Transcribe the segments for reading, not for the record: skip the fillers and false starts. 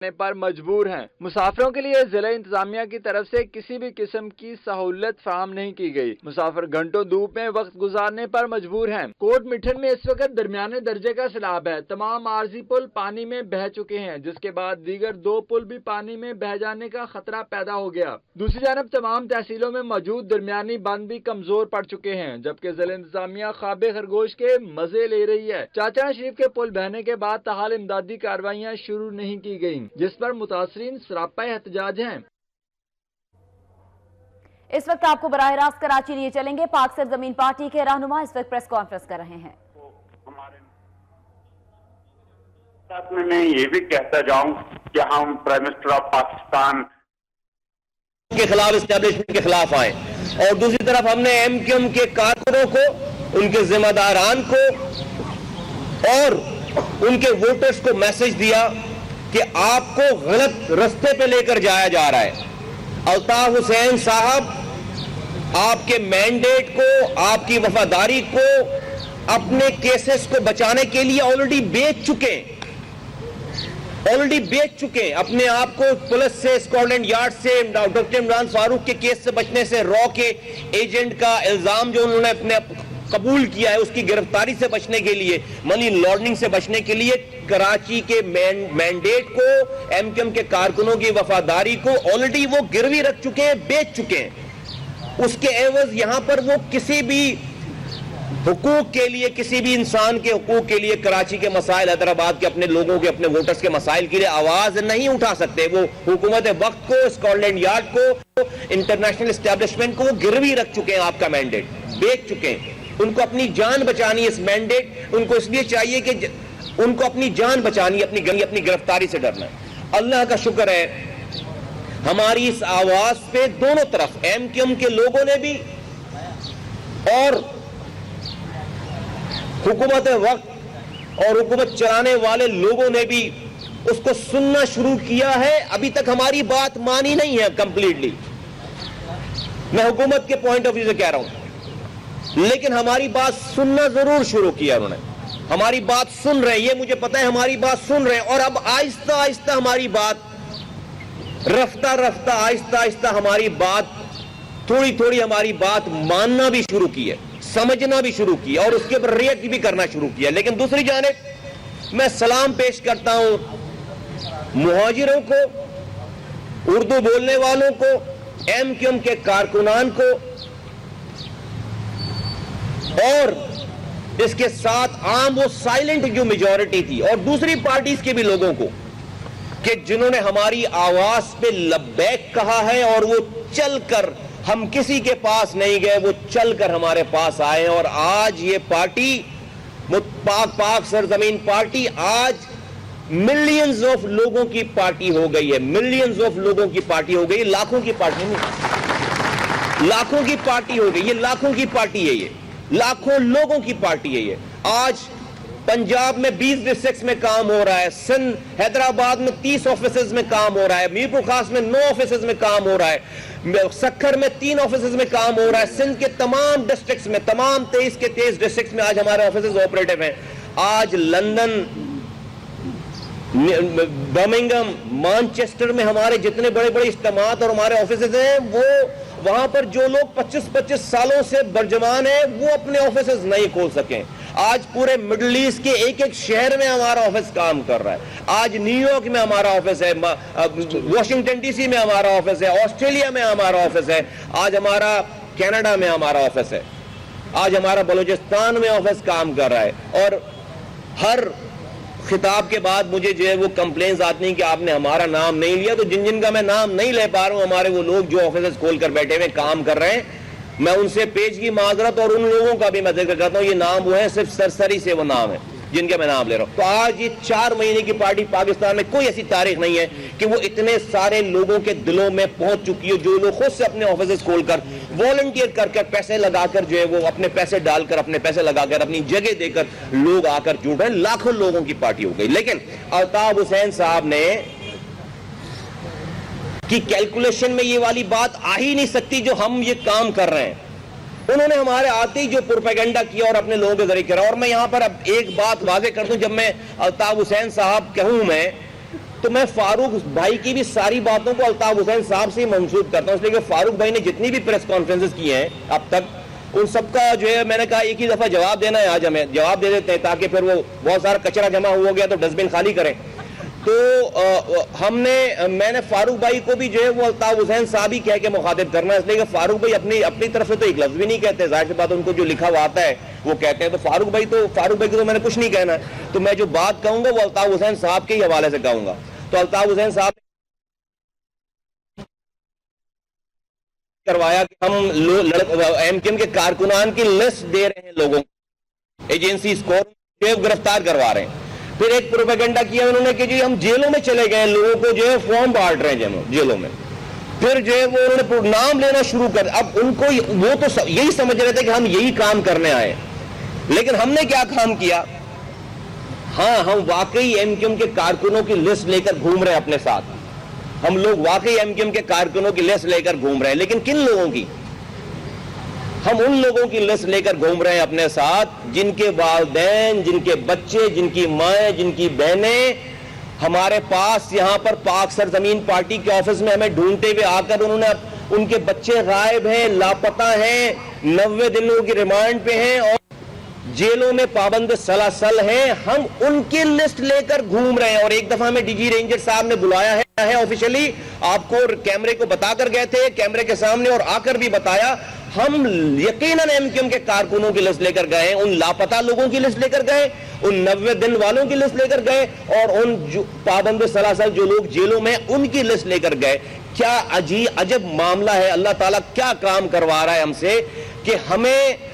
پر مجبور ہیں۔ مسافروں کے لیے ضلع انتظامیہ کی طرف سے کسی بھی قسم کی سہولت فراہم نہیں کی گئی۔ مسافر گھنٹوں دھوپ میں وقت گزارنے پر مجبور ہیں۔ کوٹ مٹھن میں اس وقت درمیانے درجے کا سیلاب ہے۔ تمام عارضی پل پانی میں بہہ چکے ہیں، جس کے بعد دیگر 2 پل بھی پانی میں بہہ جانے کا خطرہ پیدا ہو گیا۔ دوسری جانب تمام تحصیلوں میں موجود درمیانی بند بھی کمزور پڑ چکے ہیں، جبکہ ضلع انتظامیہ خواب خرگوش کے مزے لے رہی ہے۔ چاچا شریف کے پل بہنے کے بعد تاحال امدادی کارروائیاں شروع نہیں کی گئیں، جس پر متاثرین سراپا احتجاج ہیں۔ اس وقت آپ کو براہ راست کراچی لیے چلیں گے۔ پاک سرزمین پارٹی کے رہنما اس وقت پریس کانفرنس کر رہے ہیں۔ میں یہ بھی کہتا جاؤں کہ ہم پرائم منسٹر آف پاکستان کے خلاف، اسٹیبلشمنٹ کے خلاف آئے، اور دوسری طرف ہم نے ایم کیو ایم کے کارکنوں کو، ان کے ذمہ داران کو اور ان کے ووٹرز کو میسج دیا کہ آپ کو غلط رستے پہ لے کر جایا جا رہا ہے۔ الطاف حسین صاحب آپ کے مینڈیٹ کو، آپ کی وفاداری کو، اپنے کیسز کو بچانے کے لیے آلریڈی بیچ چکے ہیں اپنے آپ کو پولیس سے، اسکاٹلینڈ یارڈ سے، ڈاکٹر عمران فاروق کے کیس سے بچنے سے، را کے ایجنٹ کا الزام جو انہوں نے اپنے قبول کیا ہے اس کی گرفتاری سے بچنے کے لیے، منی لانڈرنگ سے بچنے کے لیے، کراچی کے مینڈیٹ کو، ایم کیو ایم کے کارکنوں کی وفاداری کو آلریڈی وہ گروی رکھ چکے ہیں، بیچ چکے ہیں۔ اس کے عوض یہاں پر وہ کسی بھی حقوق کے لیے، کسی بھی انسان کے حقوق کے لیے، کراچی کے مسائل، حیدرآباد کے اپنے لوگوں کے، اپنے ووٹرز کے مسائل کے لیے آواز نہیں اٹھا سکتے۔ وہ حکومت وقت کو، اسکاٹلینڈ یارڈ کو، انٹرنیشنل اسٹیبلشمنٹ کو وہ گروی رکھ چکے ہیں، آپ کا مینڈیٹ بیچ چکے ہیں۔ ان کو اپنی جان بچانی ہے، اس مینڈیٹ ان کو اس لیے چاہیے کہ ان کو اپنی جان بچانی ہے، اپنی گرفتاری سے ڈرنا ہے۔ اللہ کا شکر ہے ہماری اس آواز پہ دونوں طرف، ایم کیو ایم کے لوگوں نے بھی اور حکومت وقت اور حکومت چلانے والے لوگوں نے بھی اس کو سننا شروع کیا ہے۔ ابھی تک ہماری بات مانی نہیں ہے کمپلیٹلی، میں حکومت کے پوائنٹ آف ویو سے کہہ رہا ہوں، لیکن ہماری بات سننا ضرور شروع کیا انہوں نے۔ ہماری بات سن رہے ہیں، یہ مجھے پتا ہے، ہماری بات سن رہے ہیں، اور اب آہستہ آہستہ ہماری بات، رفتہ آہستہ ہماری بات، تھوڑی ہماری بات ماننا بھی شروع کی ہے، سمجھنا بھی شروع کیا، اور اس کے اوپر ریئیکٹ بھی کرنا شروع کیا۔ لیکن دوسری جانب میں سلام پیش کرتا ہوں مہاجروں کو، اردو بولنے والوں کو، ایم کیو ایم کے کارکنان کو، اور اس کے ساتھ عام وہ سائلنٹ جو میجورٹی تھی، اور دوسری پارٹیز کے بھی لوگوں کو، کہ جنہوں نے ہماری آواز پہ لبیک کہا ہے، اور وہ چل کر، ہم کسی کے پاس نہیں گئے، وہ چل کر ہمارے پاس آئے، اور آج یہ پارٹی، پاک سرزمین پارٹی، آج ملینز آف لوگوں کی پارٹی ہو گئی ہے، ملینز آف لوگوں کی پارٹی ہو گئی، لاکھوں کی پارٹی نہیں، لاکھوں کی پارٹی ہو گئی، یہ لاکھوں کی پارٹی ہے، یہ لاکھوں لوگوں کی پارٹی ہے۔ یہ آج پنجاب میں 20 ڈسٹرکٹس میں کام ہو رہا ہے، سندھ، حیدرآباد میں 30 آفیسز میں کام ہو رہا ہے، میرپور خاص میں 9 آفیسز میں کام ہو رہا ہے، سکھر میں 3 آفیسز میں کام ہو رہا ہے، سندھ کے تمام ڈسٹرکٹس میں، تمام 23 کے 23 ڈسٹرکٹس میں آج ہمارے آفیسز آپریٹو ہیں۔ آج لندن، برمنگھم، مانچسٹر میں ہمارے جتنے بڑے بڑے اجتماعات اور ہمارے آفیسز ہیں، وہ وہاں پر جو لوگ 25 سالوں سے برجمان ہیں، وہ اپنے آفیسز نہیں کھول سکیں۔ آج پورے مڈل ایسٹ کے ایک شہر میں ہمارا آفس کام کر رہا ہے۔ آج نیو یارک میں ہمارا آفس ہے، واشنگٹن ڈی سی میں ہمارا آفس ہے، آسٹریلیا میں ہمارا آفس ہے، آج ہمارا کینیڈا میں ہمارا آفس ہے، آج ہمارا بلوچستان میں آفس کام کر رہا ہے۔ اور ہر خطاب کے بعد مجھے جو ہے وہ کمپلینز آتی ہیں کہ آپ نے ہمارا نام نہیں لیا، تو جن کا میں نام نہیں لے پا رہا ہوں، ہمارے وہ لوگ جو آفیسز کھول کر بیٹھے ہوئے کام کر رہے ہیں، میں ان سے پیشگی معذرت، اور ان لوگوں کا بھی میں ذکر کرتا ہوں، یہ نام وہ ہیں، صرف سرسری سے وہ نام ہے جن کا میں نام لے رہا ہوں۔ تو آج یہ 4 مہینے کی پارٹی پاکستان میں کوئی ایسی تاریخ نہیں ہے کہ وہ اتنے سارے لوگوں کے دلوں میں پہنچ چکی ہے، جو لوگ خود سے اپنے آفیسز کھول کر، والنٹیئر کر کر، پیسے لگا کر، جو ہے وہ اپنے پیسے ڈال کر، اپنے پیسے لگا کر، اپنی جگہ دے کر لوگ آ کر جڑ رہے ہیں۔ لاکھوں لوگوں کی پارٹی ہو گئی۔ لیکن الطاف حسین صاحب نے کی کیلکولیشن میں یہ والی بات آ ہی نہیں سکتی جو ہم یہ کام کر رہے ہیں۔ انہوں نے ہمارے آتے ہی جو پروپیگنڈا کیا اور اپنے لوگوں کے ذریعے کرا۔ اور میں یہاں پر اب ایک بات واضح کر دوں، جب میں الطاف حسین صاحب کہوں، میں تو میں فاروق بھائی کی بھی ساری باتوں کو الطاف حسین صاحب سے منسوب کرتا ہوں، اس لیے کہ فاروق بھائی نے جتنی بھی پریس کانفرنسز کی ہیں اب تک، ان سب کا جو ہے میں نے کہا ایک ہی دفعہ جواب دینا ہے، آج ہمیں جواب دے دیتے ہیں تاکہ پھر وہ بہت سارا کچرا جمع ہو گیا تو ڈسٹ بن خالی کریں. تو میں نے فاروق بھائی کو بھی جو ہے وہ الطاف حسین صاحب ہی کہہ کے مخاطب کرنا ہے، اس لیے کہ فاروق بھائی اپنی طرف سے تو ایک لفظ بھی نہیں کہتے، ظاہر سی بات ان کو جو لکھا ہوا آتا ہے وہ کہتے ہیں. تو فاروق بھائی کو تو میں نے کچھ نہیں کہنا ہے، تو میں جو بات کہوں گا وہ الطاف حسین صاحب کے ہی حوالے سے کہوں گا. تو الطاف حسین صاحب کروایا کہ ہم ایم کیو ایم کے کارکنان کی لسٹ دے رہے ہیں لوگوں کو، ایجنسیز کو گرفتار کروا رہے ہیں. پھر ایک پروپیگنڈا کیا انہوں نے کہ جی ہم جیلوں میں چلے گئے، لوگوں کو جو ہے فارم بانٹ رہے ہیں جیلوں میں. پھر جو ہے وہ انہوں نے نام لینا شروع کر، اب ان کو وہ تو یہی سمجھ رہے تھے کہ ہم یہی کام کرنے آئے، لیکن ہم نے کیا کام کیا؟ ہاں ہم واقعی ایم کیو ایم کے کارکنوں کی لسٹ لے کر گھوم رہے ہیں اپنے ساتھ، ہم لوگ واقعی ایم کیو ایم کے کارکنوں کی لسٹ لے کر گھوم رہے ہیں. لیکن کن لوگوں کی؟ ہم ان لوگوں کی لسٹ لے کر گھوم رہے ہیں اپنے ساتھ جن کے والدین، جن کے بچے، جن کی مائیں، جن کی بہنیں ہمارے پاس یہاں پر پاک سرزمین پارٹی کے آفس میں ہمیں ڈھونڈتے ہوئے آ کر ان کے بچے غائب ہیں، لاپتہ ہیں، 90 دنوں کی ریمانڈ پہ ہیں اور جیلوں میں پابند سلاسل ہیں. ہم ان کی لسٹ لے کر گھوم رہے ہیں. اور ایک دفعہ ہمیں ڈی جی رینجر صاحب نے بلایا ہے آفیشلی، آپ کو کیمرے کو بتا کر گئے تھے، کیمرے کے سامنے، اور آ کر بھی بتایا ہم یقیناً ایم کیو ایم کے کارکنوں کی لسٹ لے کر گئے، ان لاپتہ لوگوں کی لسٹ لے کر گئے، ان 90 دن والوں کی لسٹ لے کر گئے، اور ان پابند سلاسل جو لوگ جیلوں میں ان کی لسٹ لے کر گئے. کیا عجب معاملہ ہے، اللہ تعالیٰ کیا کام کروا رہا ہے ہم سے کہ ہمیں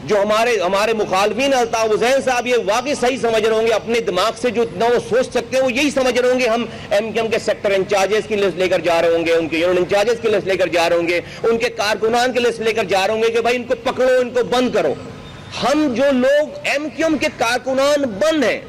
جو ہمارے مخالفین الطاف حسین صاحب یہ واقعی صحیح سمجھ رہے ہوں گے، اپنے دماغ سے جو اتنا وہ سوچ سکتے ہیں وہ یہی سمجھ رہے ہوں گے ہم ایم کیو ایم کے سیکٹر انچارجز کی لسٹ لے کر جا رہے ہوں گے، ان کے یونٹ انچارجز کی لسٹ لے کر جا رہے ہوں گے، ان کے کارکنان کی لسٹ لے کر جا رہے ہوں گے کہ بھائی ان کو پکڑو، ان کو بند کرو. ہم جو لوگ ایم کیو ایم کے کارکنان بند ہیں،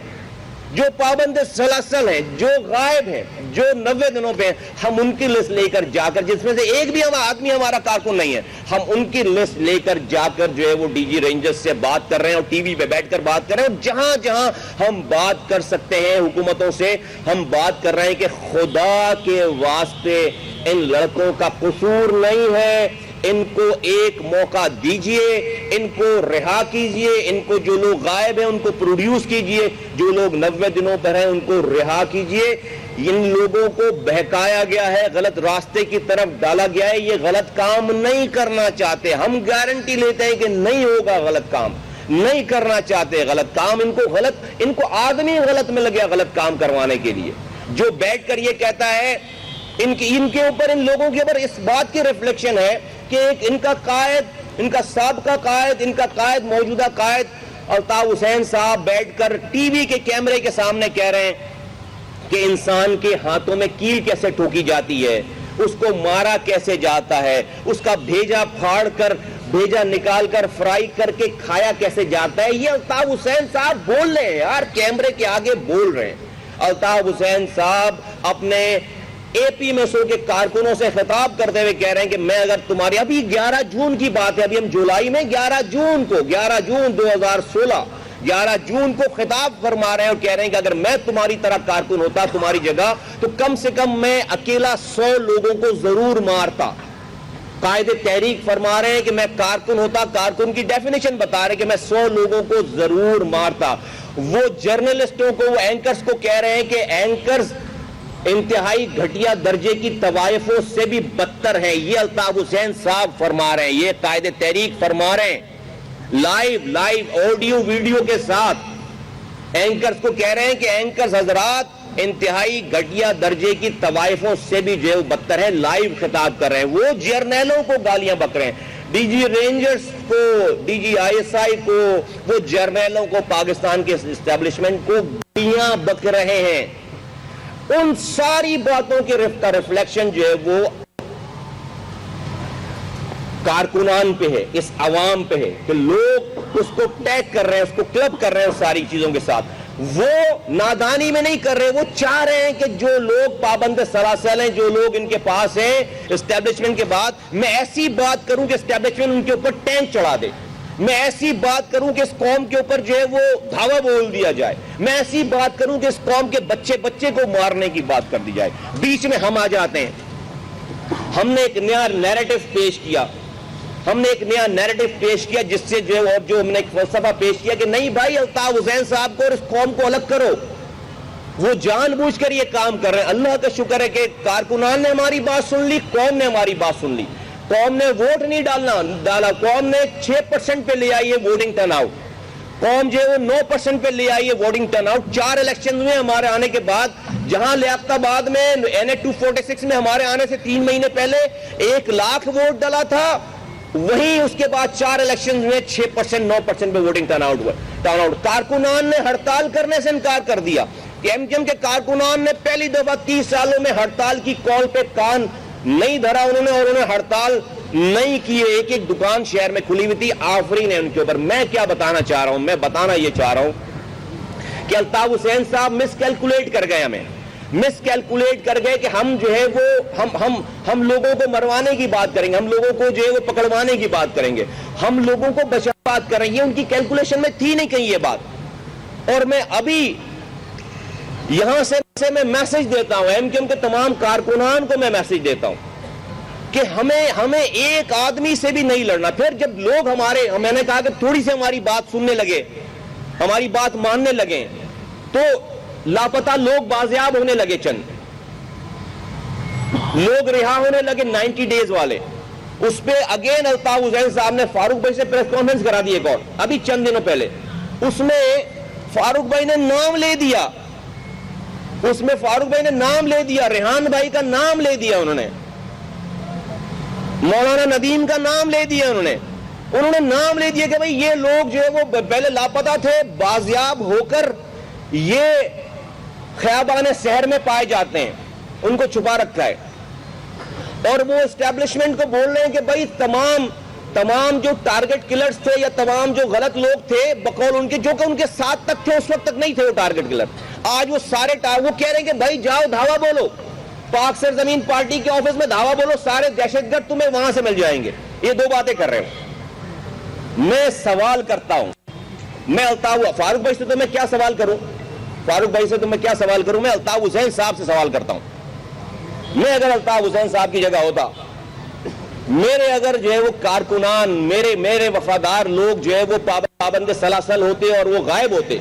جو پابند سلاسل ہیں، جو غائب ہیں، جو 90 دنوں پہ ہیں، ہم ان کی لسٹ لے کر جا کر، جس میں سے ایک بھی آدمی ہمارا کارکن نہیں ہے، ہم ان کی لسٹ لے کر جا کر جو ہے وہ ڈی جی رینجرز سے بات کر رہے ہیں اور ٹی وی پہ بیٹھ کر بات کر رہے ہیں. اور جہاں جہاں ہم بات کر سکتے ہیں حکومتوں سے، ہم بات کر رہے ہیں کہ خدا کے واسطے ان لڑکوں کا قصور نہیں ہے، ان کو ایک موقع دیجئے، ان کو رہا کیجئے، ان کو جو لوگ غائب ہیں ان کو پروڈیوس کیجئے، جو لوگ 90 دنوں پر ہیں ان کو رہا کیجئے. ان لوگوں کو بہکایا گیا ہے، غلط راستے کی طرف ڈالا گیا ہے، یہ غلط کام نہیں کرنا چاہتے. ہم گارنٹی لیتے ہیں کہ نہیں ہوگا غلط کام، نہیں کرنا چاہتے غلط کام. ان کو آدمی غلط مل گیا غلط کام کروانے کے لیے، جو بیٹھ کر یہ کہتا ہے ان کے اوپر، ان لوگوں کے اوپر اس بات کی ریفلیکشن ہے کہ ایک ان کا قائد، ان کا سابقہ قائد، ان کا قائد، موجودہ قائد الطاف حسین صاحب بیٹھ کر ٹی وی کے کیمرے کے سامنے کہہ رہے ہیں کہ انسان کے ہاتھوں میں کیل کیسے ٹھوکی جاتی ہے، اس کو مارا کیسے جاتا ہے، اس کا بھیجا پھاڑ کر، بھیجا نکال کر فرائی کر کے کھایا کیسے جاتا ہے. یہ الطاف حسین صاحب بول رہے ہیں یار، کیمرے کے آگے بول رہے ہیں. الطاف حسین صاحب اپنے اے پی میں سو کے کارکنوں سے خطاب کرتے ہوئے کہہ رہے ہیں کہ میں اگر تمہاری، ابھی 11 جون کی بات ہے، ابھی ہم جولائی میں 11 جون 2016 11 جون کو خطاب فرما رہے ہیں اور کہہ رہے ہیں کہ اگر میں تمہاری طرح کارکن ہوتا تمہاری جگہ تو کم سے کم میں اکیلا 100 لوگوں کو ضرور مارتا. قائد تحریک فرما رہے ہیں کہ میں کارکن ہوتا، کارکن کی ڈیفینیشن بتا رہے ہیں کہ میں 100 لوگوں کو ضرور مارتا. وہ جرنلسٹوں کو، وہ اینکرز کو کہہ رہے ہیں کہ اینکرز انتہائی گھٹیا درجے کی طوائفوں سے بھی بدتر ہیں. یہ الطاف حسین صاحب فرما رہے ہیں، یہ قائد تحریک فرما رہے ہیں، لائیو آڈیو ویڈیو کے ساتھ اینکرز کو کہہ رہے ہیں کہ اینکرز حضرات انتہائی گھٹیا درجے کی طوائفوں سے بھی جو ہے بدتر ہے. لائیو خطاب کر رہے ہیں. وہ جرنیلوں کو گالیاں بک رہے ہیں، ڈی جی رینجرز کو، D G I S I کو، وہ جرنیلوں کو، پاکستان کے اسٹیبلشمنٹ کو گالیاں بک رہے ہیں. ان ساری باتوں کی ریفلیکشن جو ہے وہ کارکنان پہ ہے، اس عوام پہ ہے کہ لوگ اس کو ٹیگ کر رہے ہیں، اس کو کلب کر رہے ہیں ساری چیزوں کے ساتھ. وہ نادانی میں نہیں کر رہے، وہ چاہ رہے ہیں کہ جو لوگ پابند سلاسل ہیں، جو لوگ ان کے پاس ہیں اسٹیبلشمنٹ کے بعد، میں ایسی بات کروں کہ اسٹیبلشمنٹ ان کے اوپر ٹینک چڑھا دے. میں ایسی بات کروں کہ اس قوم کے اوپر جو ہے وہ دھاوا بول دیا جائے, میں ایسی بات کروں کہ اس قوم کے بچے کو مارنے کی بات کر دی جائے, بیچ میں ہم آ جاتے ہیں. ہم نے ایک نیا نیریٹو پیش کیا, جس سے جو ہے اور جو ہم نے ایک فلسفہ پیش کیا کہ نہیں بھائی, الطاف حسین صاحب کو اور اس قوم کو الگ کرو. وہ جان بوجھ کر یہ کام کر رہے ہیں. اللہ کا شکر ہے کہ کارکنان نے ہماری بات سن لی, قوم نے ہماری بات سن لی. قوم نے ووٹ نہیں ڈالا, قوم نے 6% پہ لے آئی ہے ووٹنگ ٹرن آؤٹ, قوم جو ہے وہ 9% پہ لے آئی ہے ووٹنگ ٹرن آؤٹ. 4 الیکشن میں ہمارے آنے کے بعد, جہاں لیاقت آباد میں NH 246 میں ہمارے آنے سے 3 مہینے پہلے 1 لاکھ ووٹ ڈالا تھا, وہیں اس کے بعد 4 الیکشن میں 6% 9% پہ ووٹنگ ٹرن آؤٹ ہوا. کارکنان نے ہڑتال کرنے سے انکار کر دیا. ایم کیو ایم کے کارکنان نے پہلی دفعہ 30 سالوں میں ہڑتال کی کال پہ کان نہیں دھرا انہوں نے, اور انہوں نے ہڑتال نہیں کی. ایک دکان شہر میں کھلی ہوئی تھی, آفرین ہے ان کے اوپر. میں کیا بتانا چاہ رہا ہوں, میں بتانا یہ چاہ رہا ہوں کہ الطاف حسین صاحب مس کیلکولیٹ کر گئے, مس کیلکولیٹ کر گئے کہ ہم جو ہے وہ ہم لوگوں کو مروانے کی بات کریں گے, ہم لوگوں کو جو ہے وہ پکڑوانے کی بات کریں گے, ہم لوگوں کو بچا بات کریں گے. ان کی کیلکولیشن میں تھی نہیں کہیں یہ بات. اور میں ابھی یہاں سے میں میسج دیتا ہوں ایم کیو ایم کے تمام کارکنان کو, میں میسج دیتا ہوں کہ ہمیں ایک آدمی سے بھی نہیں لڑنا. پھر جب لوگ میں نے کہا کہ تھوڑی سی ہماری بات سننے لگے, ہماری بات ماننے لگے, تو لاپتہ لوگ بازیاب ہونے لگے, چند لوگ رہا ہونے لگے 90 ڈیز والے. اس پہ اگین الطاف حسین صاحب نے فاروق بھائی سے پریس کانفرنس کرا دی ایک اور ابھی چند دنوں پہلے. اس میں فاروق بھائی نے نام لے دیا, ریحان بھائی کا نام لے دیا, انہوں نے مولانا ندیم کا نام لے دیا, انہوں نے نام لے دیا کہ بھئی یہ لوگ جو ہے وہ پہلے لاپتہ تھے, بازیاب ہو کر یہ خیابان شہر میں پائے جاتے ہیں, ان کو چھپا رکھا ہے. اور وہ اسٹیبلشمنٹ کو بول رہے ہیں کہ بھئی تمام جو ٹارگٹ کلرز تھے یا تمام جو غلط لوگ تھے بقول ان کے, جو کہ ان کے ساتھ تک تھے اس وقت تک نہیں تھے وہ ٹارگٹ کلر, آج وہ سارے وہ کہہ رہے ہیں کہ بھائی جاؤ دھاوا بولو, پاک سرزمین پارٹی کے آفس میں دھاوا بولو, سارے دہشت گرد تمہیں وہاں سے مل جائیں گے. یہ 2 باتیں کر رہے ہوں. میں سوال کرتا ہوں, میں فاروق بھائی سے تو میں کیا سوال کروں, میں الطاف حسین صاحب سے سوال کرتا ہوں. میں اگر الطاف حسین صاحب کی جگہ ہوتا, میرے اگر جو ہے وہ کارکنان, میرے وفادار لوگ جو ہے وہ پابند سلاسل ہوتے اور وہ غائب ہوتے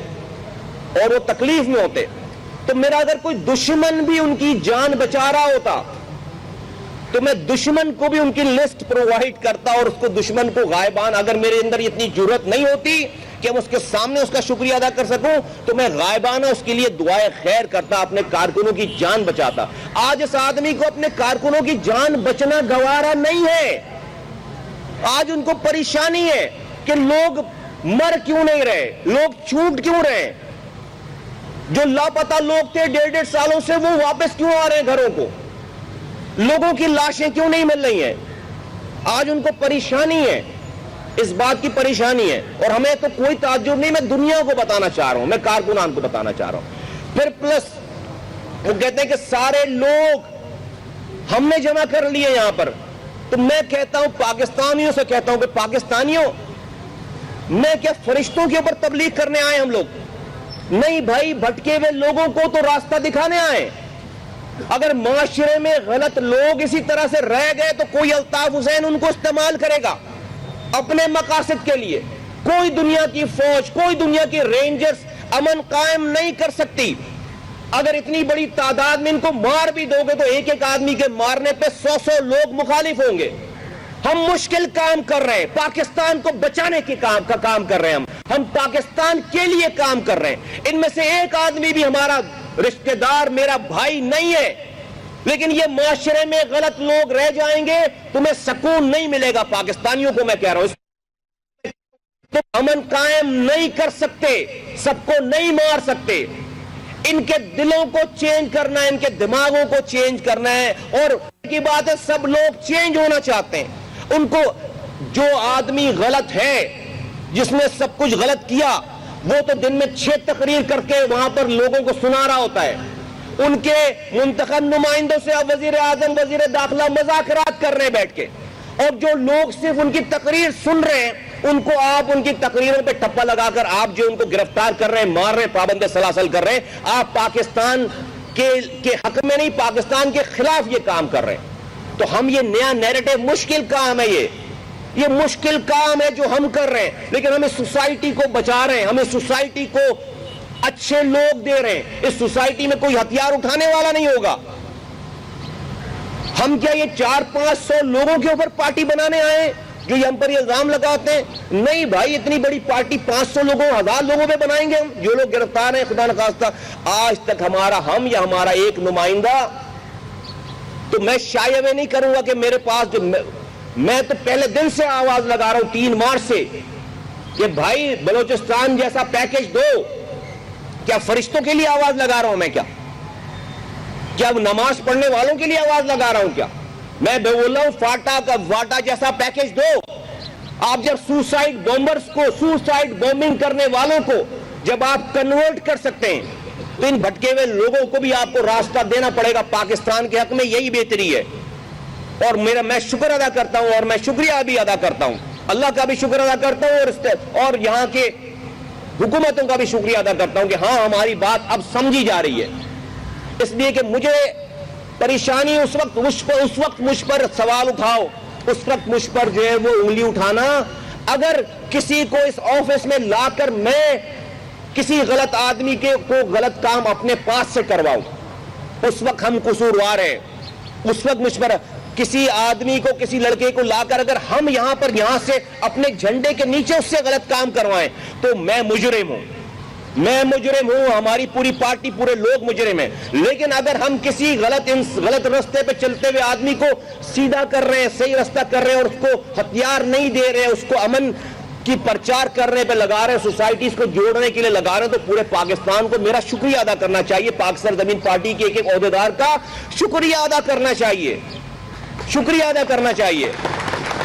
اور وہ تکلیف میں ہوتے, تو میرا اگر کوئی دشمن بھی ان کی جان بچا رہا ہوتا تو میں دشمن کو بھی ان کی لسٹ پرووائڈ کرتا, اور اس کو دشمن کو غائبان, اگر میرے اندر اتنی جرأت نہیں ہوتی کہ میں اس کے سامنے اس کا شکریہ ادا کر سکوں, تو میں غائبانہ اس کے لیے دعائے خیر کرتا, اپنے کارکنوں کی جان بچاتا. آج اس آدمی کو اپنے کارکنوں کی جان بچنا گوارا نہیں ہے. آج ان کو پریشانی ہے کہ لوگ مر کیوں نہیں رہے, لوگ چھوٹ کیوں رہے, جو لاپتہ لوگ تھے 1.5 سالوں سے وہ واپس کیوں آ رہے ہیں گھروں کو, لوگوں کی لاشیں کیوں نہیں مل رہی ہیں. آج ان کو پریشانی ہے, اس بات کی پریشانی ہے, اور ہمیں تو کوئی تعجب نہیں. میں دنیا کو بتانا چاہ رہا ہوں, میں کارکنان کو بتانا چاہ رہا ہوں. پھر پلس وہ کہتے ہیں کہ سارے لوگ ہم نے جمع کر لیے یہاں پر, تو میں کہتا ہوں پاکستانیوں سے کہتا ہوں کہ پاکستانیوں, میں کیا فرشتوں کے اوپر تبلیغ کرنے آئے ہم لوگ؟ نہیں بھائی, بھٹکے ہوئے لوگوں کو تو راستہ دکھانے آئے. اگر معاشرے میں غلط لوگ اسی طرح سے رہ گئے تو کوئی الطاف حسین ان کو استعمال کرے گا اپنے مقاصد کے لیے. کوئی دنیا کی فوج, کوئی دنیا کی رینجرز امن قائم نہیں کر سکتی. اگر اتنی بڑی تعداد میں ان کو مار بھی دو گے تو ایک آدمی کے مارنے پہ 100 لوگ مخالف ہوں گے. ہم مشکل کام کر رہے ہیں, پاکستان کو بچانے کے کام کر رہے ہیں, ہم پاکستان کے لیے کام کر رہے ہیں. ان میں سے ایک آدمی بھی ہمارا رشتہ دار, میرا بھائی نہیں ہے, لیکن یہ معاشرے میں غلط لوگ رہ جائیں گے, تمہیں سکون نہیں ملے گا. پاکستانیوں کو میں کہہ رہا ہوں, تم امن قائم نہیں کر سکتے, سب کو نہیں مار سکتے. ان کے دلوں کو چینج کرنا ہے, ان کے دماغوں کو چینج کرنا ہے. اور کی بات ہے, سب لوگ چینج ہونا چاہتے ہیں. ان کو جو آدمی غلط ہے, جس نے سب کچھ غلط کیا, وہ تو دن میں 6 تقریر کر کے وہاں پر لوگوں کو سنا رہا ہوتا ہے. ان کے منتخب نمائندوں سے اب وزیر اعظم, وزیر داخلہ مذاکرات کر رہے ہیں بیٹھ کے, اور جو لوگ صرف ان کی تقریر سن رہے ہیں ان کو آپ ان کی تقریروں پہ ٹھپا لگا کر آپ جو ان کو گرفتار کر رہے ہیں, مار رہے ہیں, پابند سلاسل کر رہے ہیں, آپ پاکستان کے حق میں نہیں, پاکستان کے خلاف یہ کام کر رہے ہیں. تو ہم یہ نیا نیریٹو, مشکل کام ہے, یہ مشکل کام ہے جو ہم کر رہے ہیں, لیکن ہم اس سوسائٹی کو بچا رہے ہیں, ہم اس سوسائٹی کو اچھے لوگ دے رہے ہیں. اس سوسائٹی میں کوئی ہتھیار اٹھانے والا نہیں ہوگا. ہم کیا یہ 400-500 لوگوں کے اوپر پارٹی بنانے آئے جو یہ ہم پر یہ الزام لگاتے ہیں؟ نہیں بھائی, اتنی بڑی پارٹی 500 لوگوں, 1000 لوگوں پہ بنائیں گے ہم. جو لوگ گرفتار ہیں, خدا نخواستہ آج تک ہم یا ہمارا ایک نمائندہ, تو میں شائع نہیں کروں گا کہ میرے پاس جو, میں تو پہلے دن سے آواز لگا رہا ہوں 3 مارچ سے کہ بھائی بلوچستان جیسا پیکج دو. کیا فرشتوں کے لیے آواز لگا رہا ہوں میں؟ کیا نماز پڑھنے والوں کے لیے آواز لگا رہا ہوں کیا؟ میں بول رہا ہوں واٹا جیسا پیکج دو. آپ جب سوسائڈ بومبرز کو, سوسائڈ بومبنگ کرنے والوں کو جب آپ کنورٹ کر سکتے ہیں, تو ان بھٹکے ہوئے لوگوں کو بھی آپ کو راستہ دینا پڑے گا. پاکستان کے حق میں یہی بہتری ہے. اور میں شکر ادا کرتا ہوں, اور میں شکریہ بھی ادا کرتا ہوں, اللہ کا بھی شکر ادا کرتا ہوں, اور یہاں کے حکومتوں کا بھی شکریہ ادا کرتا ہوں کہ ہاں ہماری بات اب سمجھی جا رہی ہے. اس لیے کہ مجھے پریشانی اس وقت مجھ پر سوال اٹھاؤ, اس وقت مجھ پر جو ہے وہ انگلی اٹھانا, اگر کسی کو اس آفس میں لا کر میں کسی غلط آدمی کو غلط کام اپنے پاس سے کرواؤں, اس وقت ہم قصوروار ہیں. اس وقت مجھ پر کسی آدمی کو, کسی لڑکے کو لا کر اگر ہم یہاں سے اپنے جھنڈے کے نیچے اس سے غلط کام کروائیں تو میں مجرم ہوں, ہماری پوری پارٹی, پورے لوگ مجرم ہیں. لیکن اگر ہم کسی غلط راستے پہ چلتے ہوئے آدمی کو سیدھا کر رہے ہیں, صحیح راستہ کر رہے ہیں, اور اس کو ہتھیار نہیں دے رہے, اس کو امن کی پرچار کرنے پہ لگا رہے ہیں, سوسائٹیز کو جوڑنے کے لیے لگا رہے ہیں, تو پورے پاکستان کو میرا شکریہ ادا کرنا چاہیے. پاکستان زمین پارٹی کے ایک عہدیدار کا شکریہ ادا کرنا چاہیے, شکریہ ادا کرنا چاہیے.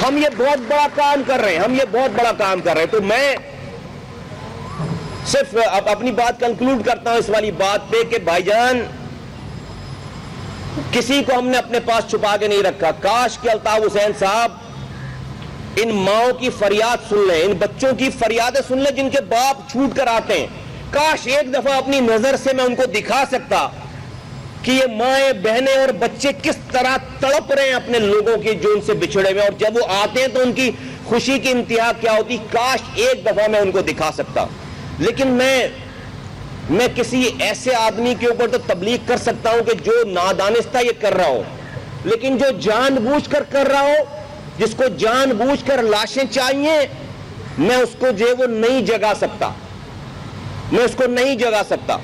ہم یہ بہت بڑا کام کر رہے ہیں, تو میں صرف اپنی بات کنکلوڈ کرتا ہوں اس والی بات پہ کہ بھائی جان, کسی کو ہم نے اپنے پاس چھپا کے نہیں رکھا. کاش کہ الطاف حسین صاحب ان ماؤں کی فریاد سن لیں, ان بچوں کی فریادیں سن لیں جن کے باپ چھوٹ کر آتے ہیں. کاش ایک دفعہ اپنی نظر سے میں ان کو دکھا سکتا کہ یہ مائیں, بہنیں اور بچے کس طرح تڑپ رہے ہیں اپنے لوگوں کے جو ان سے بچھڑے ہوئے, اور جب وہ آتے ہیں تو ان کی خوشی کی انتہا کیا ہوتی. کاش ایک دفعہ میں ان کو دکھا سکتا. لیکن میں کسی ایسے آدمی کے اوپر تو تبلیغ کر سکتا ہوں کہ جو نادانستہ یہ کر رہا ہو, لیکن جو جان بوجھ کر رہا ہو, جس کو جان بوجھ کر لاشیں چاہیے, میں اس کو جو ہے وہ نہیں جگا سکتا.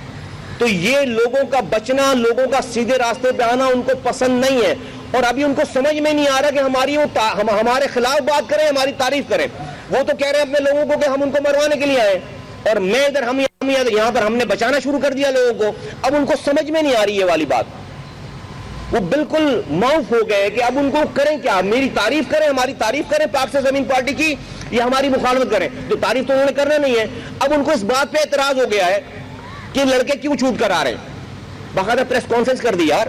تو یہ لوگوں کا بچنا, لوگوں کا سیدھے راستے پہ آنا ان کو پسند نہیں ہے, اور ابھی ان کو سمجھ میں نہیں آ رہا کہ ہمارے خلاف بات کریں, ہماری تعریف کریں. وہ تو کہہ رہے ہیں اپنے لوگوں کو کہ ہم ان کو مروانے کے لیے آئے, اور میں ادھر یہاں پر ہم نے بچانا شروع کر دیا لوگوں کو. اب ان کو سمجھ میں نہیں آ رہی یہ والی بات, وہ بالکل معاف ہو گئے کہ اب ان کو کریں کیا, میری تعریف کریں, ہماری تعریف کریں پاکستان زمین پارٹی کی, یا ہماری مخالفت کریں. جو تعریف تو انہوں نے کرنا نہیں ہے. اب ان کو اس بات پہ اعتراض ہو گیا ہے کہ لڑکے کیوں چھوٹ کر آ رہے ہیں. باقاعدہ پریس کانفرنس کر دی یار,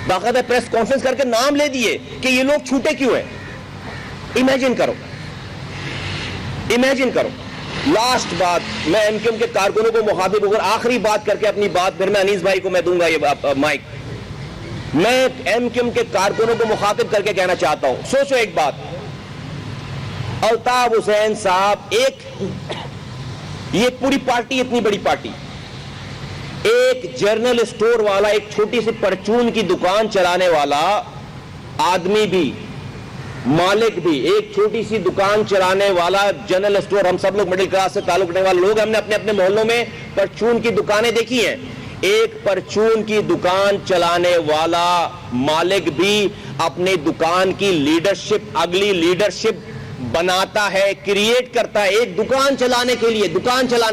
باقاعدہ پریس کانفرنس کر کے نام لے دیے کہ یہ لوگ چھوٹے کیوں ہیں. امیجن کرو. لاسٹ بات, میں ایم کیو ایم کے کارکنوں کو مخاطب ہو کر آخری بات کر کے اپنی بات, پھر میں انیس بھائی کو میں دوں گا یہ مائک. میں ایم کیو ایم کے کارکنوں کو مخاطب کر کے کہنا چاہتا ہوں, سوچو ایک بات. الطاف حسین صاحب, یہ پوری پارٹی, اتنی بڑی پارٹی, ایک جرنل اسٹور والا, ایک چھوٹی سی پرچون کی دکان چلانے والا آدمی بھی, مالک بھی, ایک چھوٹی سی دکان چلانے والا جنرل اسٹور, ہم سب لوگ مڈل کلاس سے تعلق رکھنے والے لوگ, ہم نے اپنے محلوں میں پرچون کی دکانیں دیکھی ہیں. ایک پرچون کی دکان چلانے والا مالک بھی اپنی دکان کی لیڈرشپ, اگلی لیڈرشپ بناتا ہے, کریٹ کرتا ہے. ایک دکان چلانے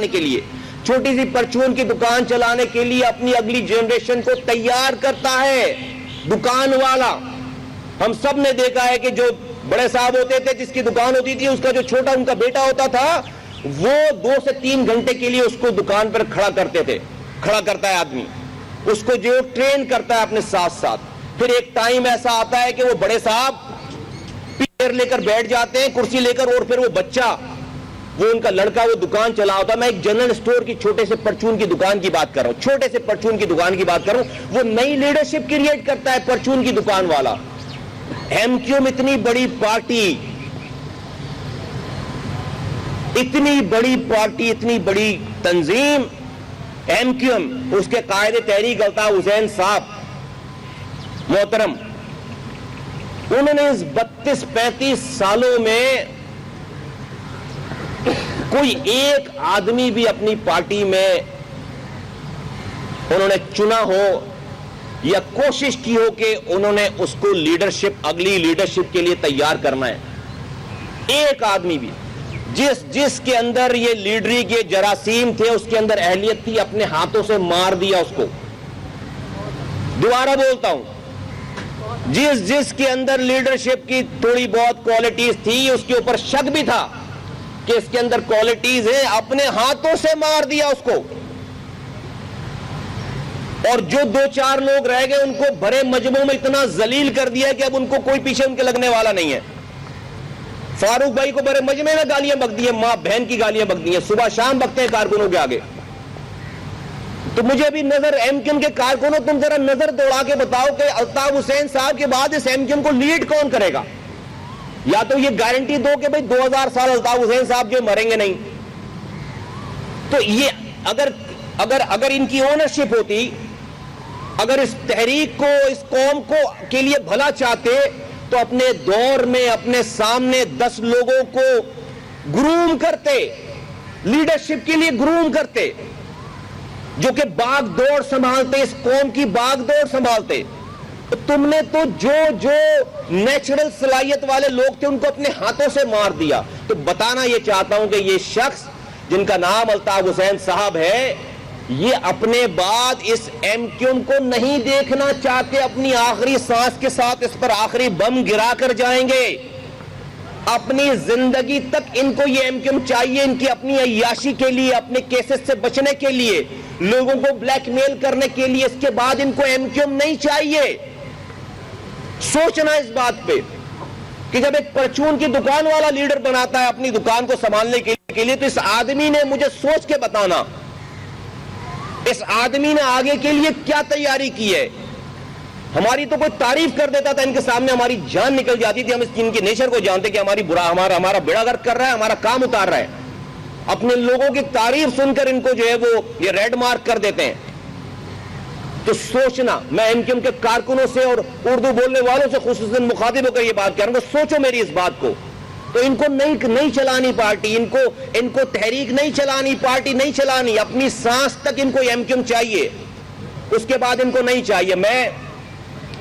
کے لیے چھوٹی سی پرچون کی دکان چلانے کے لیے اپنی اگلی جنریشن کو تیار کرتا ہے دکان والا. ہم سب نے دیکھا ہے کہ جو بڑے صاحب ہوتے تھے, جس کی دکان ہوتی تھی, اس کا جو چھوٹا ان کا بیٹا ہوتا تھا, وہ 2 سے 3 گھنٹے کے لیے اس کو دکان پر کھڑا کرتا ہے آدمی, اس کو جو ٹرین کرتا ہے اپنے ساتھ. پھر ایک ٹائم ایسا آتا ہے کہ وہ بڑے صاحب چیئر لے کر بیٹھ جاتے ہیں, کرسی لے کر, اور پھر وہ بچہ, وہ ان کا لڑکا وہ دکان چلا ہوتا. میں ایک جنرل اسٹور کی چھوٹے سے پرچون کی دکان کی بات کر رہا ہوں, چھوٹے سے پرچون کی دکان کی بات کر رہا ہوں. وہ نئی لیڈرشپ کریٹ کرتا ہے پرچون کی دکان والا. ایم کیو ایم اتنی بڑی پارٹی, اتنی بڑی تنظیم, ایم کیو ایم, اس کے قائد تحریک الطاف حسین صاحب محترم, انہوں نے اس 32-35 سالوں میں کوئی ایک آدمی بھی اپنی پارٹی میں انہوں نے چنا ہو یا کوشش کی ہو کہ انہوں نے اس کو لیڈرشپ, اگلی لیڈرشپ کے لیے تیار کرنا ہے. ایک آدمی بھی جس کے اندر یہ لیڈری کے جراثیم تھے, اس کے اندر اہلیت تھی, اپنے ہاتھوں سے مار دیا اس کو. دوبارہ بولتا ہوں, جس کے اندر لیڈرشپ کی تھوڑی بہت کوالٹیز تھی, اس کے اوپر شک بھی تھا کہ اس کے اندر کوالٹیز ہیں, اپنے ہاتھوں سے مار دیا اس کو. اور جو 2-4 لوگ رہ گئے ان کو بڑے مجمع میں اتنا ذلیل کر دیا کہ اب ان کو کوئی پیچھے ان کے لگنے والا نہیں ہے. فاروق بھائی کو بڑے مجمع میں گالیاں بک دی ہیں, ماں بہن کی گالیاں بک دی ہیں, صبح شام بکتے ہیں کارکنوں کے آگے. تو مجھے بھی نظر, ایم کیو ایم کے کارکنوں, تم ذرا نظر دوڑا کے بتاؤ کہ الطاف حسین صاحب کے بعد اس ایم کیو ایم کو لیڈ کون کرے گا؟ یا تو یہ گارنٹی دو کہ بھئی 2000 سال الطاف حسین صاحب جو مریں گے نہیں. تو یہ اگر ان کی اونرشپ ہوتی, اگر اس تحریک کو, اس قوم کو کے لیے بھلا چاہتے, تو اپنے دور میں اپنے سامنے 10 لوگوں کو گروم کرتے, لیڈرشپ کے لیے گروم کرتے, جو کہ باغ دوڑ سنبھالتے, اس قوم کی باغ دوڑ سنبھالتے. تم نے تو جو نیچرل صلاحیت والے لوگ تھے ان کو اپنے ہاتھوں سے مار دیا. تو بتانا یہ چاہتا ہوں کہ یہ شخص جن کا نام الطاف حسین صاحب ہے, یہ اپنے بعد اس ایم کیو ایم کو نہیں دیکھنا چاہتے. اپنی آخری سانس کے ساتھ اس پر آخری بم گرا کر جائیں گے. اپنی زندگی تک ان کو یہ ایم کیو ایم چاہیے, ان کی اپنی عیاشی کے لیے, اپنے کیسز سے بچنے کے لیے, لوگوں کو بلیک میل کرنے کے لیے. اس کے بعد ان کو ایم کیو ایم نہیں چاہیے. سوچنا اس بات پہ کہ جب ایک پرچون کی دکان والا لیڈر بناتا ہے اپنی دکان کو سنبھالنے کے لیے, تو اس آدمی نے, مجھے سوچ کے بتانا, اس آدمی نے آگے کے لیے کیا تیاری کی ہے. ہماری تو کوئی تعریف کر دیتا تھا ان کے سامنے, ہماری جان نکل جاتی تھی. ہم ان کے نیچر کو جانتے کہ ہمارا بیڑا غرق کر رہا ہے, ہمارا کام اتار رہا ہے. اپنے لوگوں کی تعریف سن کر ان کو جو ہے وہ یہ ریڈ مارک کر دیتے ہیں. تو سوچنا, میں ایم کیو ایم کے کارکنوں سے اور اردو بولنے والوں سے خصوصاً مخاطب ہو کر یہ بات کہہ رہا ہوں, سوچو میری اس بات کو. تو ان کو نہیں چلانی پارٹی, ان کو تحریک نہیں چلانی, پارٹی نہیں چلانی. اپنی سانس تک ان کو ایم کیو ایم چاہیے, اس کے بعد ان کو نہیں چاہیے. میں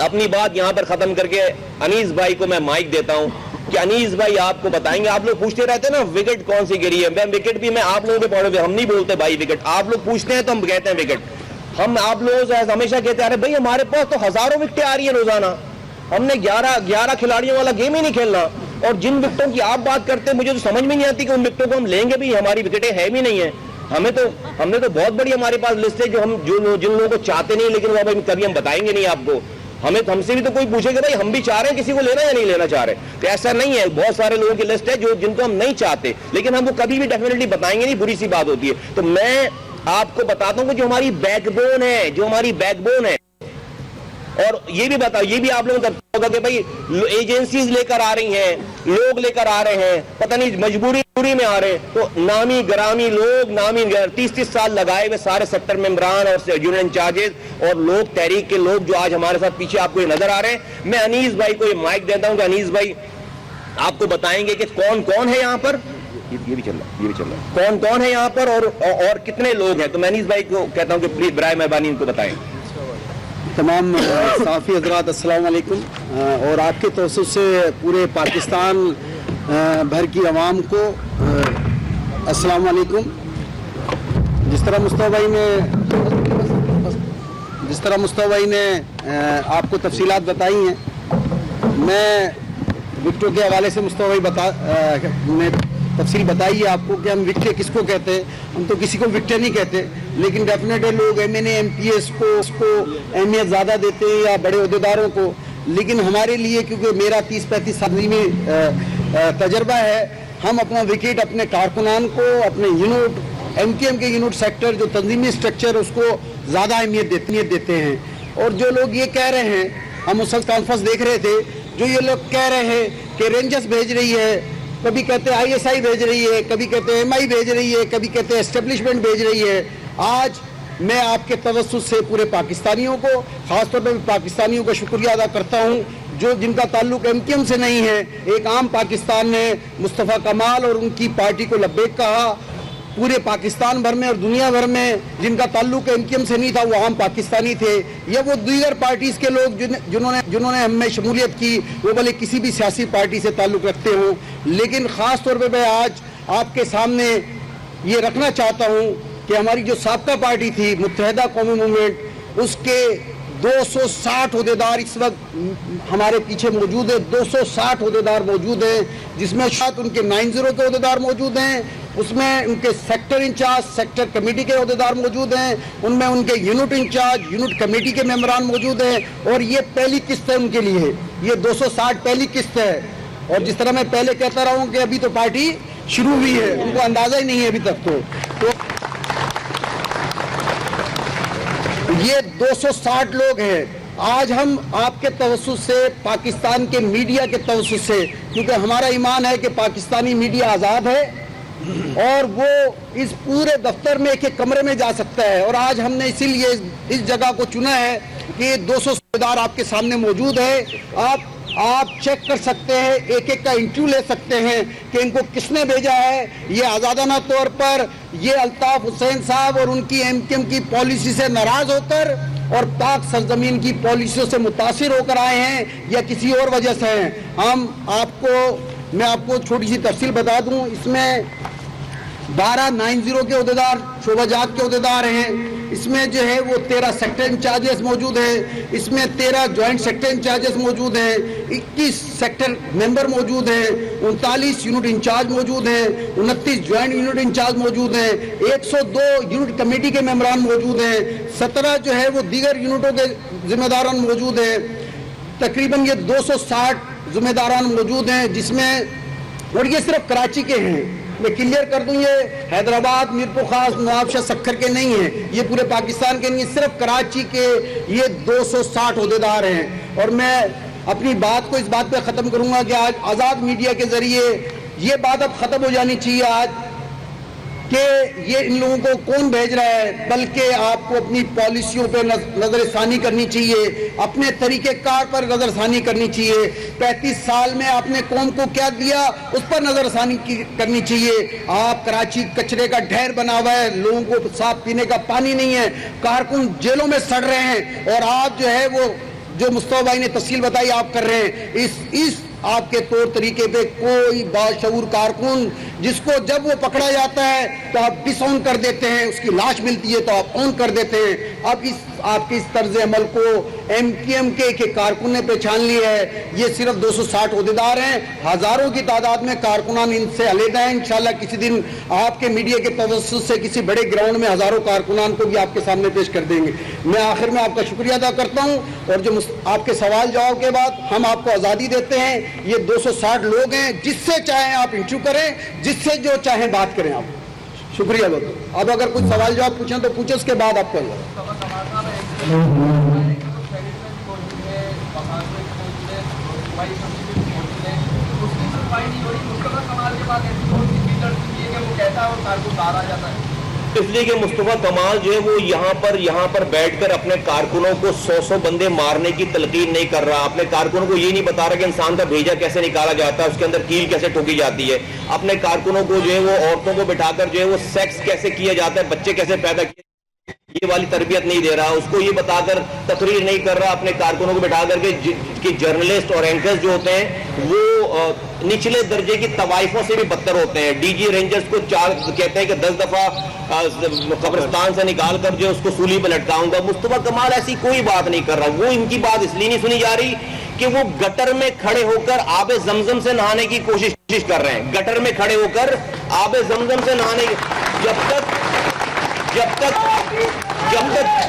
اپنی بات یہاں پر ختم کر کے انیس بھائی کو میں مائک دیتا ہوں کہ انیس بھائی آپ کو بتائیں گے. آپ لوگ پوچھتے رہتے ہیں نا وکٹ کون سی گری ہے. میں وکٹ بھی, میں آپ لوگوں کے پڑھے ہوئے, ہم نہیں بولتے بھائی وکٹ. آپ لوگ پوچھتے ہیں تو ہم کہتے ہیں وکٹ. ہم آپ لوگوں سے ہمیشہ کہتے ہیں, ارے بھائی ہمارے پاس تو ہزاروں وکٹیں آ رہی ہیں روزانہ, ہم نے 11 کھلاڑیوں والا گیم ہی نہیں کھیلنا. اور جن وکٹوں کی آپ بات کرتے ہیں, مجھے تو سمجھ میں نہیں آتی کہ ان وکٹوں کو ہم لیں گے بھی, ہماری وکٹیں ہے بھی نہیں ہیں. ہم نے تو بہت بڑی ہمارے پاس لسٹ ہے جن لوگوں کو چاہتے نہیں, لیکن وہ کبھی ہم بتائیں گے نہیں آپ کو. ہم سے بھی تو کوئی پوچھے کہ بھائی ہم بھی چاہ رہے ہیں کسی کو لینا یا نہیں لینا چاہ رہے. تو ایسا نہیں ہے, بہت سارے لوگوں کی لسٹ ہے جن کو ہم نہیں چاہتے, لیکن ہم وہ کبھی بھی ڈیفینیٹلی بتائیں گے نہیں, بری سی بات ہوتی ہے. تو میں آپ کو بتاتا ہوں کہ جو ہماری بیک بون ہے, اور یہ بھی بتاؤ, یہ بھی آپ لوگوں کو ہوگا کہ بھائی ایجنسیز لے کر آ رہی ہیں, لوگ لے کر آ رہے ہیں, پتہ نہیں مجبوری میں آ رہے ہیں. تو نامی گرامی لوگ, 30 سال لگائے ہوئے سارے سیکٹر ممبران اور یونین انچارجز اور لوگ, تحریک کے لوگ جو آج ہمارے ساتھ پیچھے آپ کو یہ نظر آ رہے ہیں. میں انیس بھائی کو یہ مائک دیتا ہوں کہ انیس بھائی آپ کو بتائیں گے کہ کون ہے یہاں پر, یہ بھی چل رہا ہے, کون ہے یہاں پر اور کتنے لوگ ہیں. تو میں انیس بھائی کو کہتا ہوں کہ پلیز برائے مہربانی ان کو بتائیں. تمام صحافی حضرات السلام علیکم, اور آپ کے توسط سے پورے پاکستان بھر کی عوام کو السلام علیکم. جس طرح مصطفی بھائی نے آپ کو تفصیلات بتائی ہیں, میں وکٹوں کے حوالے سے مصطفی بھائی نے تفصیل بتائی ہے آپ کو کہ ہم وکٹیں کس کو کہتے ہیں. ہم تو کسی کو وکٹیں نہیں کہتے, لیکن ڈیفینیٹلی لوگ M N A M P S کو اس کو اہمیت زیادہ دیتے ہیں, یا بڑے عہدیداروں کو, لیکن ہمارے لیے کیونکہ میرا 30-35 سال میں تجربہ ہے، ہم اپنا وکٹ اپنے کارکنان کو، اپنے یونٹ MKM کے یونٹ سیکٹر جو تنظیمی سٹرکچر اس کو زیادہ اہمیت دیتے ہیں. اور جو لوگ یہ کہہ رہے ہیں، ہم اس وقت کانفرنس دیکھ رہے تھے، جو یہ لوگ کہہ رہے ہیں کہ رینجرز بھیج رہی ہے، کبھی کہتے ہیں ISI بھیج رہی ہے، کبھی کہتے ہیں MI بھیج رہی ہے، کبھی کہتے ہیں اسٹیبلشمنٹ بھیج رہی ہے. آج میں آپ کے توسط سے پورے پاکستانیوں کو، خاص طور پر پاکستانیوں کا شکریہ ادا کرتا ہوں جن کا تعلق MKM سے نہیں ہے. ایک عام پاکستان نے مصطفیٰ کمال اور ان کی پارٹی کو لبیک کہا. پورے پاکستان بھر میں اور دنیا بھر میں جن کا تعلق MKM سے نہیں تھا وہ عام پاکستانی تھے، یا وہ دیگر پارٹیز کے لوگ جنہوں نے ہم میں شمولیت کی، وہ بھلے کسی بھی سیاسی پارٹی سے تعلق رکھتے ہوں. لیکن خاص طور پہ میں آج آپ کے سامنے یہ رکھنا چاہتا ہوں کہ ہماری جو سابقہ پارٹی تھی متحدہ قومی موومنٹ، اس کے 260 عہدیدار اس وقت ہمارے پیچھے موجود ہیں. 260 عہدیدار موجود ہیں، جس میں شاید ان کے 90 کے عہدیدار موجود ہیں، اس میں ان کے سیکٹر انچارج، سیکٹر کمیٹی کے عہدیدار موجود ہیں، ان میں ان کے یونٹ انچارج، یونٹ کمیٹی کے ممبران موجود ہیں. اور یہ پہلی قسط ہے ان کے لیے، یہ 260 پہلی قسط ہے. اور جس طرح میں پہلے کہتا رہا ہوں کہ ابھی تو پارٹی شروع ہوئی ہے، ان کو اندازہ ہی نہیں ہے ابھی تک. تو یہ 260 لوگ ہیں. آج ہم آپ کے توسط سے، پاکستان کے میڈیا کے توسط سے، کیونکہ ہمارا ایمان ہے کہ پاکستانی میڈیا آزاد ہے اور وہ اس پورے دفتر میں ایک کمرے میں جا سکتا ہے، اور آج ہم نے اسی لیے اس جگہ کو چنا ہے کہ 200 عہدیدار آپ کے سامنے موجود ہے. آپ چیک کر سکتے ہیں، ایک ایک کا انٹرویو لے سکتے ہیں کہ ان کو کس نے بھیجا ہے. یہ آزادانہ طور پر یہ الطاف حسین صاحب اور ان کی MKM کی پالیسی سے ناراض ہو کر اور پاک سرزمین کی پالیسیوں سے متاثر ہو کر آئے ہیں یا کسی اور وجہ سے ہیں. میں آپ کو چھوٹی سی تفصیل بتا دوں، اس میں 12 90 کے عہدیدار شعبہ جات کے عہدیدار ہیں. اس میں جو ہے وہ 13 سیکٹر انچارجز موجود ہیں، اس میں 13 جوائنٹ سیکٹر انچارجز موجود ہیں، 21 سیکٹر ممبر موجود ہیں، 39 یونٹ انچارج موجود ہیں، 29 جوائنٹ یونٹ انچارج موجود ہیں، 102 یونٹ کمیٹی کے ممبران موجود ہیں، 17 جو ہے وہ دیگر یونٹوں کے ذمہ داران موجود ہیں. تقریباً یہ 260 ذمہ داران موجود ہیں، جس میں، اور یہ صرف کراچی کے ہیں، میں کلیئر کر دوں، یہ حیدرآباد، میرپور خاص، نوابشاہ، سکھر کے نہیں ہیں، یہ پورے پاکستان کے نہیں، صرف کراچی کے یہ 260 عہدیدار ہیں. اور میں اپنی بات کو اس بات پہ ختم کروں گا کہ آج آزاد میڈیا کے ذریعے یہ بات اب ختم ہو جانی چاہیے آج کہ یہ ان لوگوں کو کون بھیج رہا ہے، بلکہ آپ کو اپنی پالیسیوں پہ نظر ثانی کرنی چاہیے، اپنے طریقہ کار پر نظر ثانی کرنی چاہیے. 35 سال میں آپ نے قوم کو کیا دیا اس پر نظر ثانی کرنی چاہیے. آپ کراچی کچرے کا ڈھیر بنا ہوا ہے، لوگوں کو صاف پینے کا پانی نہیں ہے، کارکن جیلوں میں سڑ رہے ہیں، اور آپ جو ہے وہ جو مصطفیٰ بھائی نے تفصیل بتائی آپ کر رہے ہیں. اس آپ کے طور طریقے پہ کوئی باشعور کارکن جس کو جب وہ پکڑا جاتا ہے تو آپ ڈس آن کر دیتے ہیں، اس کی لاش ملتی ہے تو آپ آن کر دیتے ہیں. اب آپ کی اس طرز عمل کو MKM کے کارکن نے پہچان لی ہے. یہ صرف 260 عہدیدار ہیں، ہزاروں کی تعداد میں کارکنان ان سے علیحدہ ہیں. انشاءاللہ کسی دن آپ کے میڈیا کے توسط سے کسی بڑے گراؤنڈ میں ہزاروں کارکنان کو بھی آپ کے سامنے پیش کر دیں گے. میں آخر میں آپ کا شکریہ ادا کرتا ہوں، اور جو آپ کے سوال جواب کے بعد ہم آپ کو آزادی دیتے ہیں. یہ 260 لوگ ہیں، جس سے چاہیں آپ انٹرویو کریں، جس سے جو چاہیں بات کریں. آپ شکریہ بہت. اب اگر کچھ سوال جواب پوچھیں تو پوچھیں، اس کے بعد آپ کو اس لیے کہ مصطفیٰ کمال جو ہے وہ یہاں پر بیٹھ کر اپنے کارکنوں کو 100 بندے مارنے کی تلقین نہیں کر رہا، اپنے کارکنوں کو یہ نہیں بتا رہا کہ انسان کا بھیجا کیسے نکالا جاتا ہے، اس کے اندر کیل کیسے ٹھوکی جاتی ہے، اپنے کارکنوں کو جو ہے وہ عورتوں کو بٹھا کر جو ہے وہ سیکس کیسے کیا جاتا ہے، بچے کیسے پیدا کیے، یہ والی تربیت نہیں دے رہا، اس کو یہ بتا کر تقریر نہیں کر رہا، اپنے کارکنوں کو بٹھا کر کہ جرنلسٹ اور اینکرز جو ہوتے ہیں وہ نچلے درجے کی طوائفوں سے بھی بدتر ہوتے ہیں. DG رینجرز کو کہتے ہیں کہ 10 دفعہ قبرستان سے نکال کر جو اس کو سولی پہ لٹکاؤں گا. مصطفیٰ کمال ایسی کوئی بات نہیں کر رہا. وہ ان کی بات اس لیے نہیں سنی جا رہی کہ وہ گٹر میں کھڑے ہو کر آب زمزم سے نہانے کی کوشش کر رہے ہیں. گٹر میں کھڑے ہو کر آب زمزم سے نہانے کی، جب تک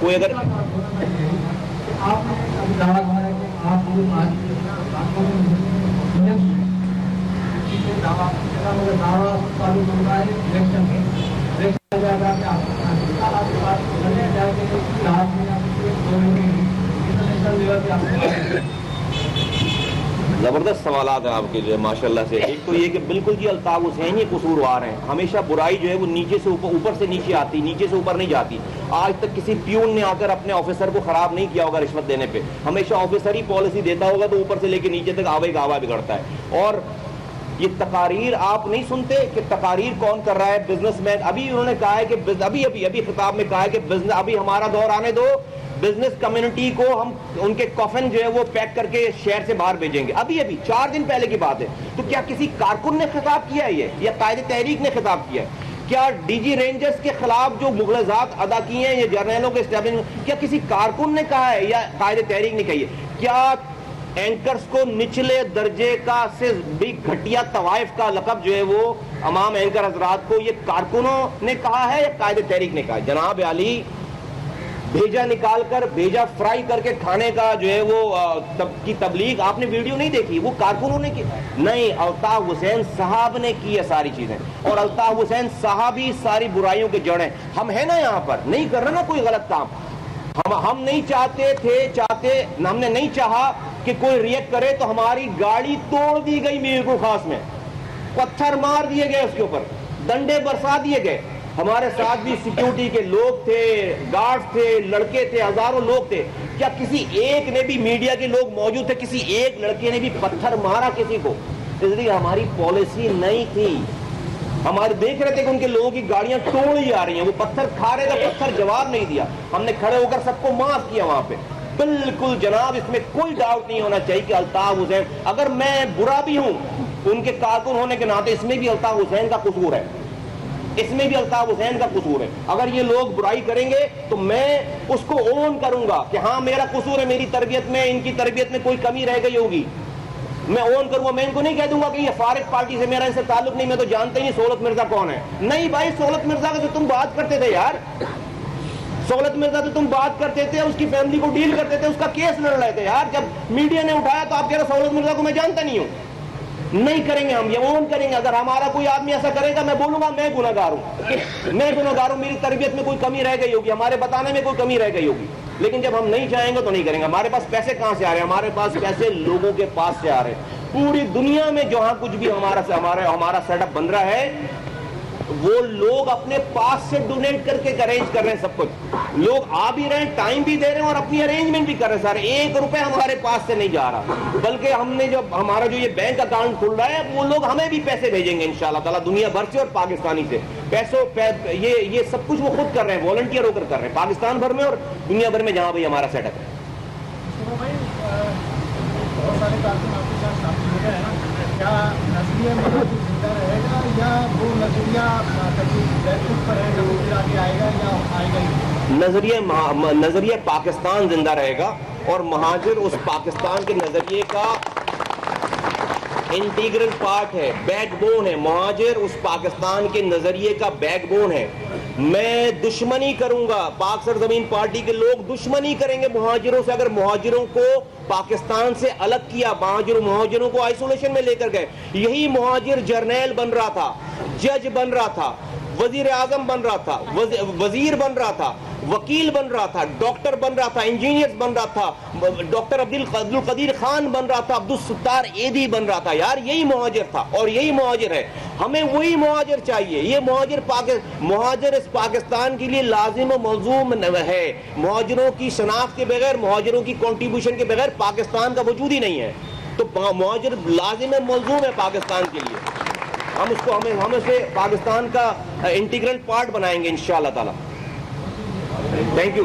کوئی اگر زبردست سوالات ہیں آپ کے لیے ماشاءاللہ سے. ایک تو یہ کہ بالکل جی الطاف حسین ہی قصوروار ہیں. ہمیشہ برائی جو ہے وہ نیچے سے اوپر سے نیچے آتی, نیچے سے اوپر نہیں جاتی. آج تک کسی پیون نے آ کر اپنے آفیسر کو خراب نہیں کیا ہوگا رشوت دینے پہ. ہمیشہ آفیسر ہی پالیسی دیتا ہوگا تو اوپر سے لے کے نیچے تک آوے گاوا بگڑتا ہے. اور یہ تقاریر آپ نہیں سنتے کہ تقاریر کون کر رہا ہے؟ Business man. ابھی انہوں نے کہا ہے کہ ابھی خطاب میں کہا ہے کہ ابھی ہمارا دور آنے دو, بزنس کمیونٹی کو ہم ان کے کفن جو ہے وہ پیک کر کے شہر سے باہر بھیجیں گے. ابھی 4 دن پہلے کی بات ہے. تو کیا کسی کارکن نے خطاب کیا ہے یہ, یا قائد تحریک نے خطاب کیا ہے؟ کیا ڈی جی رینجرز کے خلاف جو مغالطات ادا کیے ہیں یا جرنیلوں کے اسٹیبلشمنٹ, کیا کسی کارکن نے کہا ہے یا قائد تحریک نے کہی ہے؟ کیا اینکرز کو نچلے درجے کا سے بھی گھٹیا طوائف کا لقب جو ہے وہ امام اینکر حضرات کو یہ کارکنوں نے کہا ہے یا قائد تحریک نے کہا ہے؟ جناب علی, بھیجا نکال کر, بھیجا فرائی کر کے کھانے کا جو ہے وہ کی تبلیغ آپ نے ویڈیو نہیں دیکھی, وہ کارکنوں نے کی نہیں, الطاف حسین صاحب نے کی ہے ساری چیزیں. اور الطاف حسین صاحب ہی ساری برائیوں کے جڑ ہیں. ہم ہیں نا یہاں پر, نہیں کر رہے نا کوئی غلط کام. ہم نہیں ہم نے نہیں چاہا کہ کوئی ریئیکٹ کرے تو ہماری گاڑی توڑ دی گئی میر کو خاص میں, پتھر مار دیے گئے, اس کے اوپر ڈنڈے برسا دیے گئے. ہمارے ساتھ بھی سیکیورٹی کے لوگ تھے, گارڈ تھے, لڑکے تھے, ہزاروں لوگ تھے. کیا کسی ایک نے بھی, میڈیا کے لوگ موجود تھے, کسی ایک لڑکے نے بھی پتھر مارا کسی کو؟ اس لیے ہماری پالیسی نہیں تھی. ہمارے دیکھ رہے تھے کہ ان کے لوگوں کی گاڑیاں توڑی جا رہی ہیں, وہ پتھر کھا رہے تھے, پتھر جواب نہیں دیا. ہم نے کھڑے ہو کر سب کو معاف کیا وہاں پہ. بالکل جناب, اس میں کوئی ڈاؤٹ نہیں ہونا چاہیے کہ الطاف حسین, اگر میں برا بھی ہوں ان کے کارکن ہونے کے ناطے, اس میں بھی الطاف حسین کا قصور ہے, اس میں بھی الطاف حسین کا قصور ہے. اگر یہ لوگ برائی کریں گے تو میں اس کو اون کروں گا کہ ہاں میرا قصور ہے, میری تربیت میں, ان کی تربیت میں کوئی کمی رہ گئی ہوگی, میں اون کروں گا. میں ان کو نہیں کہہ دوں گا کہ یہ فارغ پارٹی سے میرا ان سے تعلق نہیں, میں تو جانتے ہی سہولت مرزا کون ہے. نہیں بھائی, سہولت مرزا کا جو تم بات کرتے تھے یار, سہولت مرزا تو تم بات کرتے تھے, اس کی فیملی کو ڈیل کرتے تھے, اس کا کیس لڑ رہے تھے یار. جب میڈیا نے اٹھایا تو آپ کہہ رہے سہولت مرزا کو میں جانتا نہیں ہوں. نہیں کریں گے ہم, یہ اون کریں گے. اگر ہمارا کوئی آدمی ایسا کرے گا, میں بولوں گا میں گنہگار ہوں, میں گنہگار ہوں, میری تربیت میں کوئی کمی رہ گئی ہوگی, ہمارے بتانے میں کوئی کمی رہ گئی ہوگی. لیکن جب ہم نہیں چاہیں گے تو نہیں کریں گے. ہمارے پاس پیسے کہاں سے آ رہے ہیں؟ ہمارے پاس پیسے لوگوں کے پاس سے آ رہے ہیں. پوری دنیا میں جہاں کچھ بھی ہمارا سیٹ اپ بن رہا ہے, وہ لوگ اپنے پاس سے ڈونیٹ کر کے ارینج کر رہے ہیں سب کچھ. لوگ آ بھی رہے ہیں, ٹائم بھی دے رہے ہیں اور اپنی ارینجمنٹ بھی کر رہے ہیں. سارے 1 روپے ہمارے پاس سے نہیں جا رہا, بلکہ ہم نے جو ہمارا جو یہ بینک اکاؤنٹ کھل رہا ہے, وہ لوگ ہمیں بھی پیسے بھیجیں گے انشاءاللہ تعالیٰ, دنیا بھر سے اور پاکستانی سے. یہ سب کچھ وہ خود کر رہے ہیں, والنٹیئر ہو کر کر رہے ہیں, پاکستان بھر میں اور دنیا بھر میں جہاں بھی ہمارا سیٹ اپ ہے. نظریہ پاکستان زندہ رہے گا, اور مہاجر اس پاکستان کے نظریے کا انٹیگرل پارٹ ہے, بیک بون ہے. مہاجر اس پاکستان کے نظریے کا بیک بون ہے. میں دشمنی کروں گا, پاک سرزمین پارٹی کے لوگ دشمنی کریں گے مہاجروں سے اگر مہاجروں کو پاکستان سے الگ کیا, مہاجروں کو آئسولیشن میں لے کر گئے. یہی مہاجر جرنیل بن رہا تھا, جج بن رہا تھا, وزیر اعظم بن رہا تھا, وزیر بن رہا تھا, وکیل بن رہا تھا, ڈاکٹر بن رہا تھا, انجینئر بن رہا تھا, ڈاکٹر عبدالقدیر خان بن رہا تھا, عبدالستار ایدھی بن رہا تھا. یار یہی مہاجر تھا اور یہی مہاجر ہے. ہمیں وہی مہاجر چاہیے. یہ مہاجر اس پاکستان کے لیے لازم و ملزوم ہے. مہاجروں کی شناخت کے بغیر, مہاجروں کی کنٹریبیوشن کے بغیر پاکستان کا وجود ہی نہیں ہے. تو مہاجر لازم و ملزوم ہے پاکستان کے لیے. ہم اسے پاکستان کا انٹیگرل پارٹ بنائیں گے انشاءاللہ تعالی. Thank you.